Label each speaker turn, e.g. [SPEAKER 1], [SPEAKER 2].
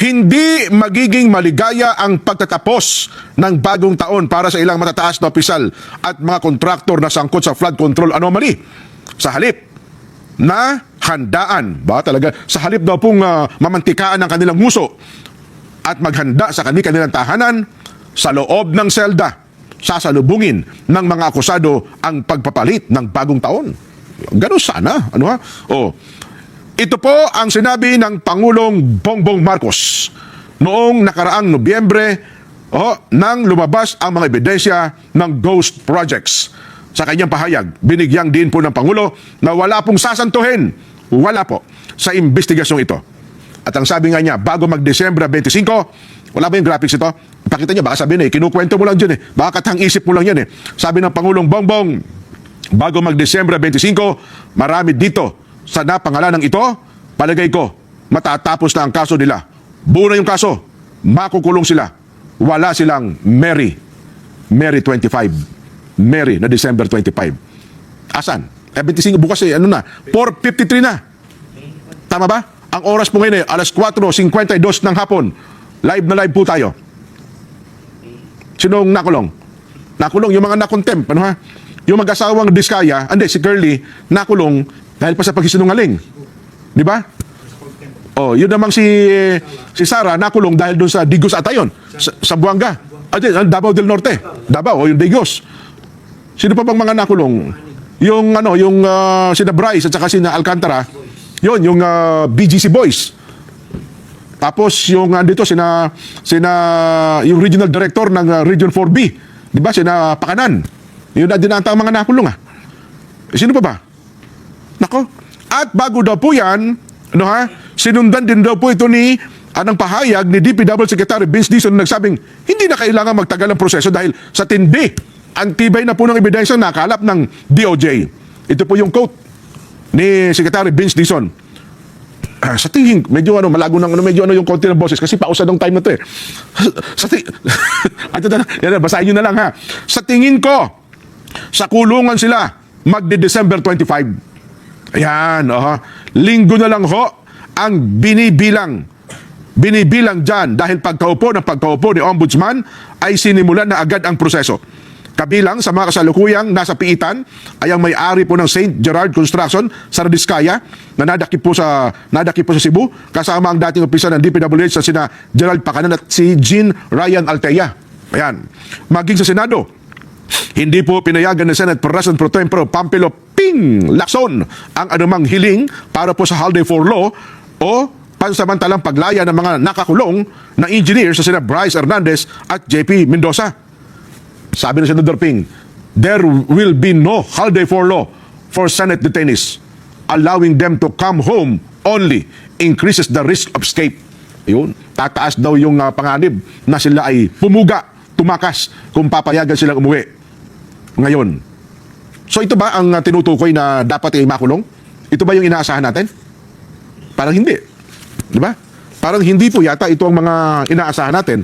[SPEAKER 1] hindi magiging maligaya ang pagtatapos ng bagong taon para sa ilang matataas na opisyal at mga kontraktor na sangkot sa flood control anomaly. Sa halip na handaan, ba talaga, sa halip daw pong mamantikaan ang kanilang nguso at maghanda sa kanilang tahanan, sa loob ng selda, sasalubungin ng mga akusado ang pagpapalit ng bagong taon. Ganun sana. Ano ha? Ito po ang sinabi ng Pangulong Bongbong Marcos noong nakaraang Nobyembre nang lumabas ang mga ebidensya ng ghost projects. Sa kanyang pahayag, binigyang din po ng Pangulo na wala pong sasantuhin, wala po, sa investigasyong ito. At ang sabi nga niya, bago mag-Disyembre 25, wala ba yung graphics ito? Pakita niyo, baka sabihin kinukwento mo lang dyan baka katang isip mo lang yan Sabi ng Pangulong Bongbong, bago mag-Disyembre 25, marami dito sa napangalanang ito, palagay ko, matatapos na ang kaso nila. Buo na yung kaso, makukulong sila. Wala silang Mary 25. Mary na December 25. Asan? 25 bukas 4:53 na. Tama ba? Ang oras po ngayon alas 4:52 ng hapon. Live na live po tayo. Sinong nakulong? Nakulong yung mga nakontempt, Yung mag-asawang Diskaya, si Curly, nakulong dahil pa sa pagsisinungaling. Di ba? Yun namang si Sara, nakulong dahil doon sa Digos ata yun. Sa Buanga. Davao del Norte. Davao, yung Digos. Sino pa bang mga nakulong? Yung sina Bryce at saka sina Alcantara, yung BGC Boys. Tapos yung andito yung regional director ng Region 4B, 'di ba? Sina Pakanan. Yun na din ang mga nakulong Sino pa ba? Nako. At bago daw po 'yan, sinundan din daw po ito ni anong pahayag ni DPW Secretary Vince Dizon nagsabing hindi na kailangan magtagal ang proseso dahil sa tindi ang tibay na po ng ebidensya nakalap ng DOJ. Ito po yung quote ni Secretary Vince Dizon. Sa tingin, medyo malago yung konti ng boses kasi pausa ng time na to basahin nyo na lang Sa tingin ko, sa kulungan sila magde-December 25. Ayan, linggo na lang ang binibilang dyan dahil pagkaupo ni Ombudsman ay sinimulan na agad ang proseso. Kabilang sa mga kasalukuyang nasa piitan ay ang may-ari po ng St. Gerard Construction sa Diskaya na nadakip po sa Cebu kasama ang dating opisyal ng DPWH sa sina Gerald Pakanan at si Jean Ryan Altea. Ayan. Maging sa Senado, hindi po pinayagan ng Senate President Pro Tempore Pampilo Ping Lacson ang anumang hiling para po sa holiday for law o pansamantalang paglaya ng mga nakakulong na engineer sa sina Bryce Hernandez at JP Mendoza. Sabi ng Senador Ping, there will be no holiday for law for Senate detainees. Allowing them to come home only increases the risk of escape. Yun, tataas daw yung panganib na sila ay tumakas kung papayagan silang umuwi. Ngayon. So ito ba ang tinutukoy na dapat ay makulong? Ito ba yung inaasahan natin? Parang hindi. Di ba? Parang hindi po yata ito ang mga inaasahan natin.